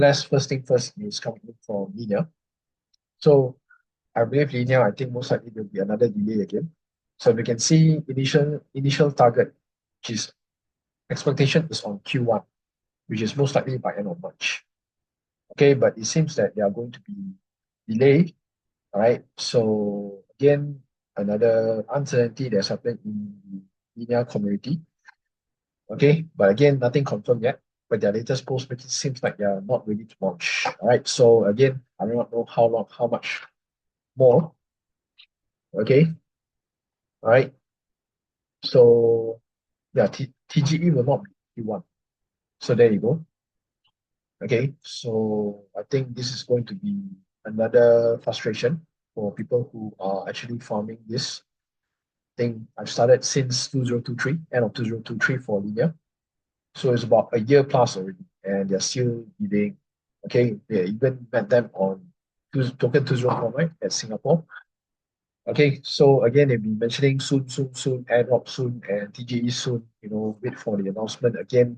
first thing first is coming in from Linea. So I believe Linea, I think most likely there will be another delay again. So we can see initial target, which is expectation is on Q1, which is most likely by end of March. Okay, but it seems that they are going to be delayed. All right. So again, another uncertainty that's happened in the Linea community. Okay, but again, nothing confirmed yet. But their latest post it seems like they are not ready to launch. All right. So again, I do not know how long, how much more. Okay. All right. So yeah, TGE will not be Q1. So there you go. Okay. So I think this is going to be another frustration for people who are actually farming this thing. I've started since 2023, end of 2023 for Linea. So it's about a year plus already, and they're still delaying. Okay, they even met them on token 2049 at Singapore. Okay, so again, they've been mentioning soon, Airdrop soon, and TGE soon. Wait for the announcement again.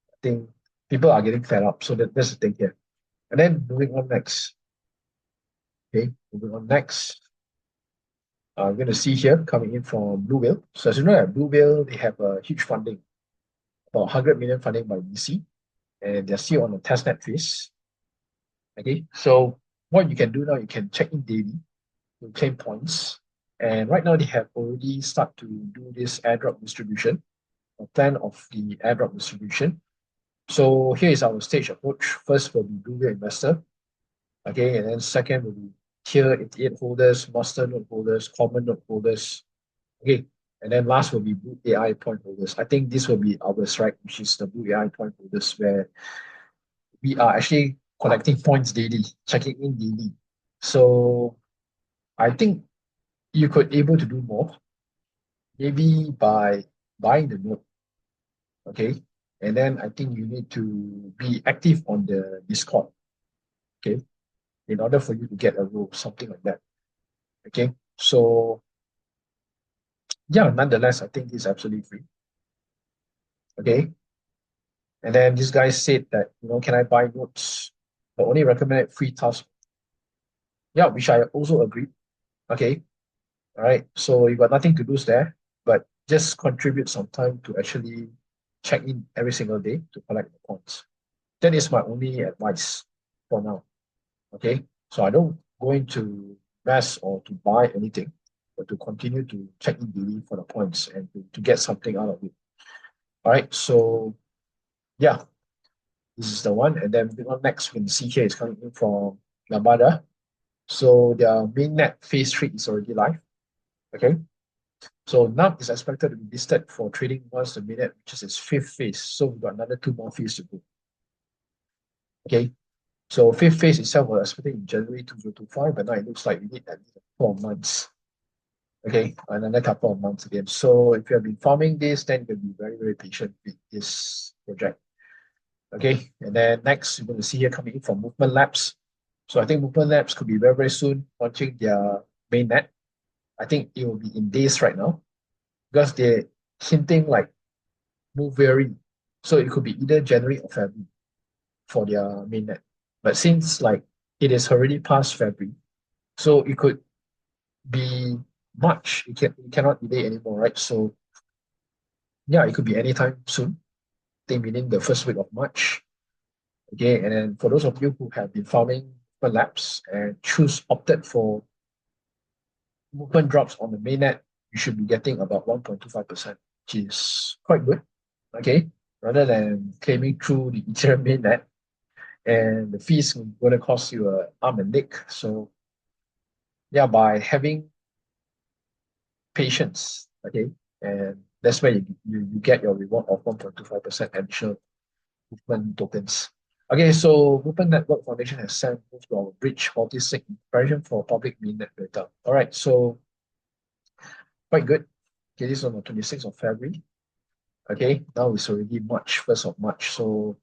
I think people are getting fed up. So that's the thing here. And then moving on next. Okay, moving on next. I'm going to see here coming in from Bluwhale. So as you know, at Bluwhale, they have a huge funding, about 100 million funding by VC, and they're still on the testnet phase. Okay, so what you can do now, you can check in daily to claim points. And right now they have already started to do this airdrop distribution, a plan of the airdrop distribution. So here is our stage approach. First will be Bluwhale investor. Okay, and then second will be tier 88 holders, master node holders, common node holders. Okay, and then last will be Blue AI point holders. I think this will be ours, right? Which is the Blue AI point holders, where we are actually collecting points daily, checking in daily. So I think you could able to do more, maybe by buying the node, okay? And then I think you need to be active on the Discord, okay? In order for you to get a role, something like that, okay? So yeah, nonetheless, I think it's absolutely free, okay? And then this guy said that, can I buy notes? The only recommended free task. Yeah, which I also agree. Okay. All right. So you got nothing to lose there, but just contribute some time to actually check in every single day to collect the points. That is my only advice for now. Okay. So I don't go into invest or to buy anything, but to continue to check in daily for the points and to get something out of it. All right. So yeah, this is the one. And then next we can see here is coming in from Namada. So their mainnet phase 3 is already live. Okay. So NUM is expected to be listed for trading once the mainnet reaches its 5th phase. So we've got another 2 more phases to go. Okay. So 5th phase itself was expected in January 2025, but now it looks like we need at least 4 months. Okay, another couple of months again. So if you have been farming this, then you'll be very, very patient with this project. Okay, and then next you're going to see here coming in from Movement Labs. So I think Movement Labs could be very, very soon launching their mainnet. I think it will be in days right now because they're hinting like move very. So it could be either January or February for their mainnet. But since like it is already past February, so it could be March. It cannot delay anymore, right? So yeah, it could be anytime soon. I think within the first week of March. Okay, and then for those of you who have been farming for labs and opted for movement drops on the mainnet, you should be getting about 1.25%, which is quite good. Okay, rather than claiming through the Ethereum mainnet, and the fees are going to cost you an arm and leg. So yeah, by having patience, okay, and that's where you get your reward of 1.25% additional movement tokens. Okay, so Movement Network Foundation has sent move to our bridge multi-sig in preparation for public mainnet beta. All right, so quite good. Okay, this is on the 26th of February. Okay, now it's already March, 1st of March. So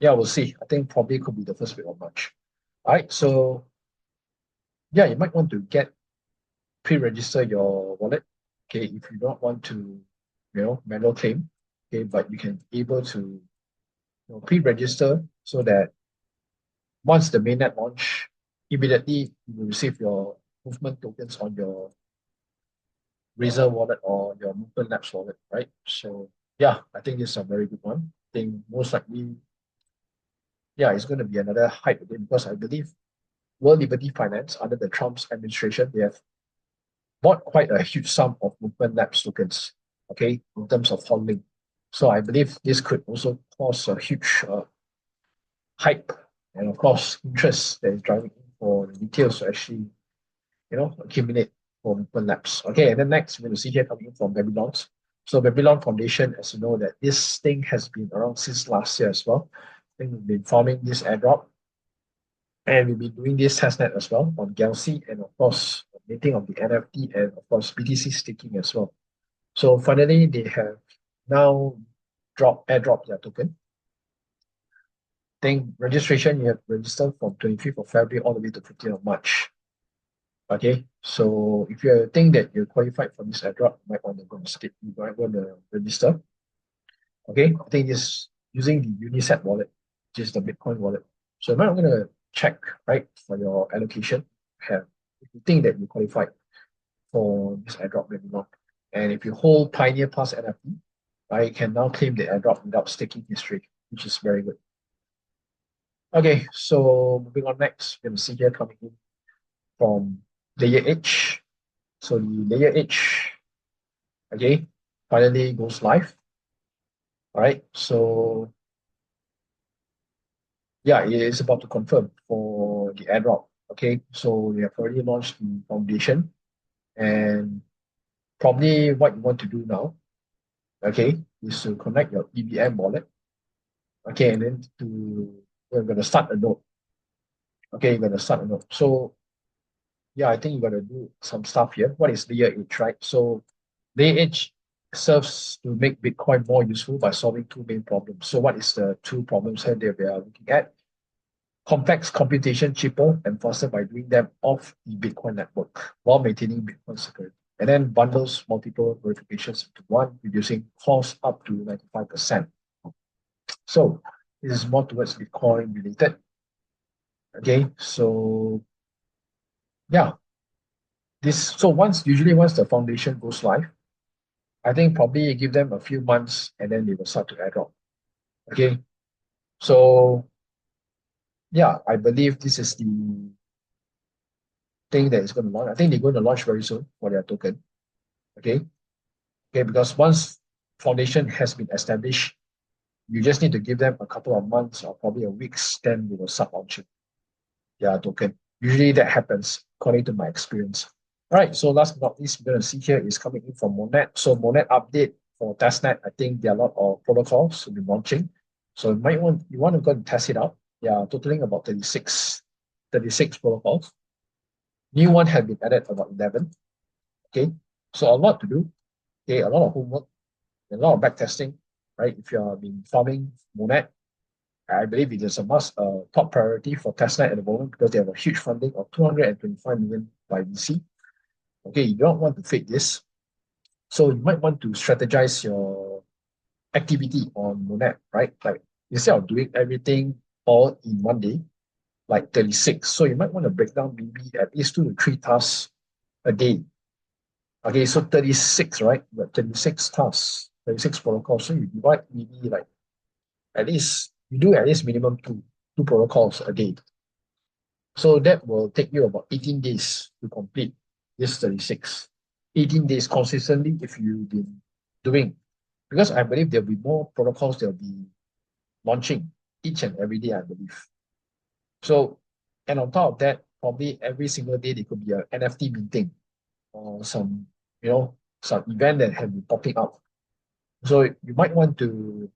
yeah, we'll see. I think probably could be the first week of March. All right, so yeah, you might want to pre-register your wallet. Okay, if you don't want to, manual claim. Okay, but you can able to pre-register so that once the mainnet launch, immediately you will receive your movement tokens on your Razer wallet or your Movement Labs wallet, right? So yeah, I think this is a very good one. I think most likely, yeah, it's going to be another hype again because I believe World Liberty Finance under the Trump's administration, they have bought quite a huge sum of Movement Labs tokens, okay, in terms of holding. So I believe this could also cause a huge hype and of course interest that is driving for the details to actually, accumulate for Movement Labs. Okay, and then next we're going to see here coming from Babylon's. So Babylon Foundation, as you know, that this thing has been around since last year as well. I think we've been forming this airdrop and we'll be doing this testnet as well on Galaxy and of course minting of the NFT and of course BTC staking as well. So finally, they have now airdrop their token. I think registration, you have registered from 25th of February all the way to 15th of March. Okay, so if you think that you're qualified for this airdrop, you might want to go and you might want to register. Okay, I think it's using the Unisat wallet, which is the Bitcoin wallet. So you might want to check, right, for your allocation. If you think that you qualified for this airdrop webinar, and if you hold Pioneer Pass NFT, right, you can now claim the airdrop without staking history, which is very good. Okay, so moving on next, we're going to see here coming in from LayerEdge. So the LayerEdge, okay, finally goes live. All right, so yeah, it is about to confirm for the airdrop. Okay, so we have already launched the foundation, and probably what you want to do now, okay, is to connect your EVM wallet. Okay, and then we're going to start a node. Okay, you're going to start a node. So yeah, I think you're going to do some stuff here. What is LayerEdge, right? So LayerEdge serves to make Bitcoin more useful by solving two main problems. So what is the two problems here that we are looking at? Complex computation cheaper and faster by doing them off the Bitcoin network while maintaining Bitcoin security. And then bundles multiple verifications into one, reducing cost up to 95%. So this is more towards Bitcoin related. Okay, so yeah. Usually once the foundation goes live, I think probably give them a few months and then they will start to airdrop. Okay. So yeah, I believe this is the thing that is going to launch. I think they're going to launch very soon for their token. Okay. Okay, because once foundation has been established, you just need to give them a couple of months or probably a week's, then they will start launching their token. Usually that happens according to my experience. All right, so last but not least, we're going to see here is coming in from MONAD. So MONAD update for testnet, I think there are a lot of protocols to be launching. So you want to go and test it out. Yeah, totaling about 36 protocols. New one have been added about 11. Okay, so a lot to do. Okay, a lot of homework, a lot of back testing, right? If you have been farming MONAD, I believe it is a top priority for testnet at the moment because they have a huge funding of 225 million by VC. Okay, you don't want to fake this. So you might want to strategize your activity on MONAD, right? Like instead of doing everything all in one day, like 36. So you might want to break down maybe at least 2 to 3 tasks a day. Okay, so 36, right? But 36 tasks, 36 protocols. So you divide maybe like you do at least minimum two protocols a day. So that will take you about 18 days to complete this 36. 18 days consistently if you've been doing. Because I believe there'll be more protocols they'll be launching each and every day, I believe. So, and on top of that, probably every single day there could be an NFT minting or some event that have been popping up. So you might want to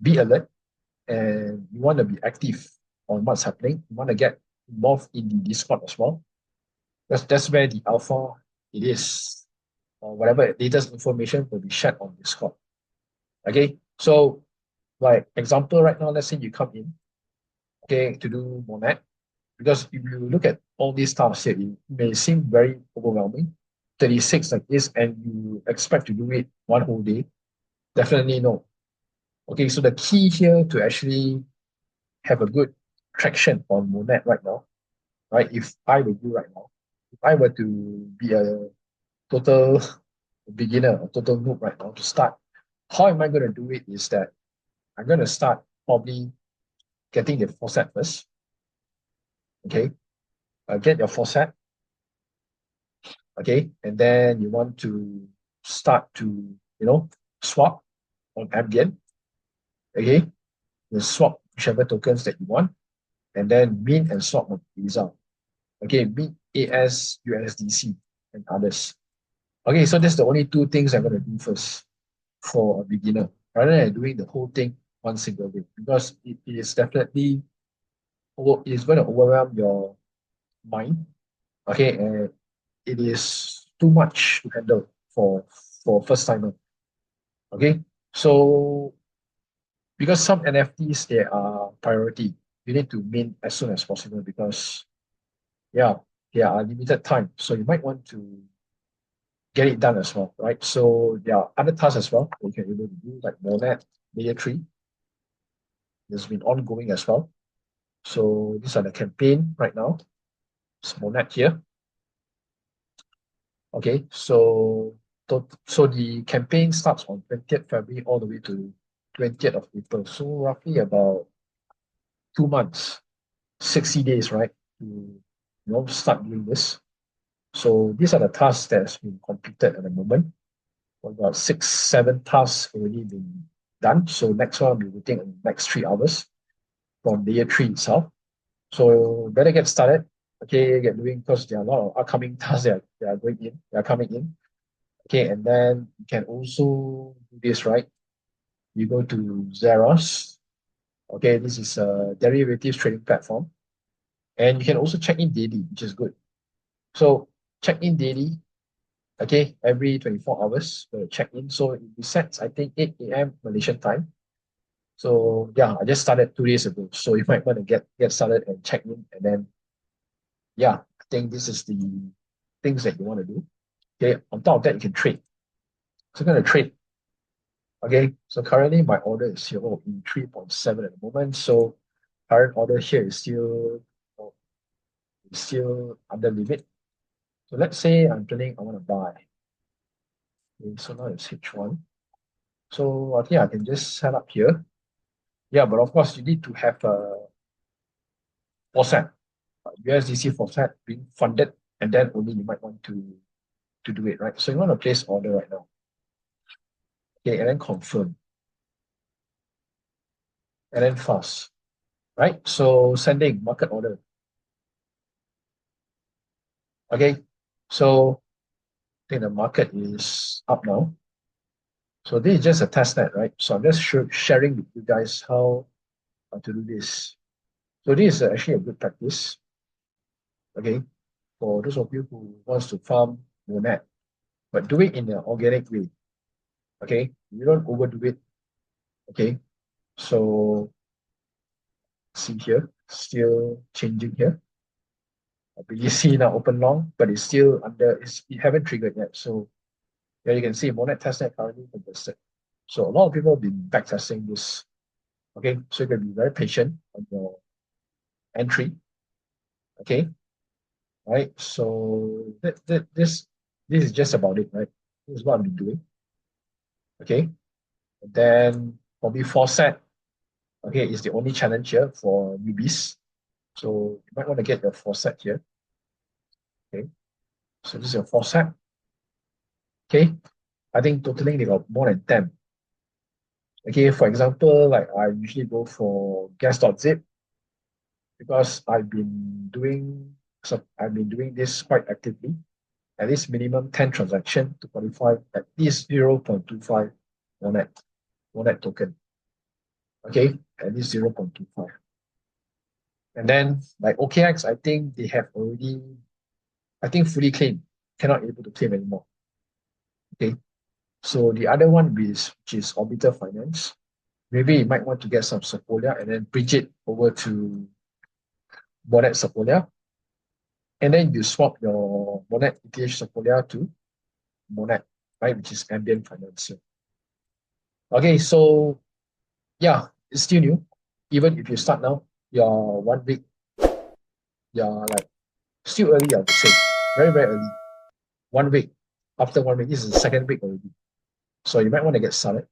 be alert and you want to be active on what's happening. You want to get involved in the Discord as well. That's where the alpha it is, or whatever latest information will be shared on Discord. Okay, so like example right now, let's say you come in, okay, to do MONAD, because if you look at all these tasks here, it may seem very overwhelming. 36 like this, and you expect to do it one whole day. Definitely no. Okay, so the key here to actually have a good traction on MONAD right now, right? If I were you right now, if I were to be a total beginner, a total noob right now to start, how am I going to do it is that I'm going to start probably getting the faucet first. Okay, get your faucet. Okay, and then you want to start to, swap on ambient. Okay, you swap whichever tokens that you want, and then mint and swap on result. Okay, mint AS, USDC, and others. Okay, so that's the only two things I'm going to do first for a beginner, rather than doing the whole thing one single day, because it is definitely it's going to overwhelm your mind. Okay, and it is too much to handle for first timer. Okay, so because some NFTs they are priority, you need to mint as soon as possible because yeah, they are limited time. So you might want to get it done as well, right? So there are other tasks as well that you can able to do, like MONAD, layer 3. There's been ongoing as well. So these are the campaign right now. It's MONAD here. Okay, so the campaign starts on 20th February all the way to 20th of April. So roughly about 2 months, 60 days, right? To start doing this. So these are the tasks that's been completed at the moment. About 6, 7 tasks already been done. So next one will be waiting in the next 3 hours from layer 3 itself. So better get started. Okay, get doing because there are a lot of upcoming tasks that are going in, they are coming in. Okay, and then you can also do this, right? You go to Xeros. Okay, this is a derivatives trading platform. And you can also check in daily, which is good. So check in daily, okay, every 24 hours, check in. So it resets, I think, 8 a.m. Malaysian time. So yeah, I just started 2 days ago. So you might want to get started and check in. And then, yeah, I think this is the things that you want to do. Okay, on top of that, you can trade. So I'm going to trade. Okay, so currently my order is here in 3.7 at the moment. So current order here is still under limit. So let's say I'm planning I want to buy. Okay, so now it's H1. So I think I can just set up here. Yeah, but of course you need to have a faucet, USDC faucet being funded, and then only you might want to do it, right? So you want to place order right now. Okay, and then confirm. And then fast. Right? So sending market order. Okay. So I think the market is up now. So this is just a test net, right? So I'm just sharing with you guys how to do this. So this is actually a good practice. Okay. For those of you who wants to farm MONAD, but do it in an organic way. Okay. You don't overdo it. Okay. So see here, still changing here. But you see now open long, but it's still it haven't triggered yet. So yeah, you can see MONAD testnet currently contested. So a lot of people have been backtesting this. Okay, so you can be very patient on your entry. Okay, right. So this is just about it, right? This is what I've been doing. Okay, and then probably faucet. Okay, is the only challenge here for newbies. So you might want to get your faucet here. Okay, so this is your faucet. Okay, I think totaling they got more than 10. Okay, for example, like I usually go for gas.zip because I've been doing this quite actively. At least minimum 10 transactions to qualify at least 0.25 MONAD token. Okay, at least 0.25. And then like OKX, I think they have already, I think fully claimed, cannot able to claim anymore. Okay, so the other one which is Orbital Finance, maybe you might want to get some 𝗧𝗶𝗺𝗀𝘀 and then bridge it over to MONAD 𝗧𝗶𝗺𝗀. And then you swap your MONAD ETH 𝗧𝗶𝗺𝗀 to MONAD, right, which is ambient finance. Okay, so yeah, it's still new. Even if you start now, your 1 week, you're like still early, I would say. Very, very early. 1 week. After 1 week, this is the second week already. So you might want to get started.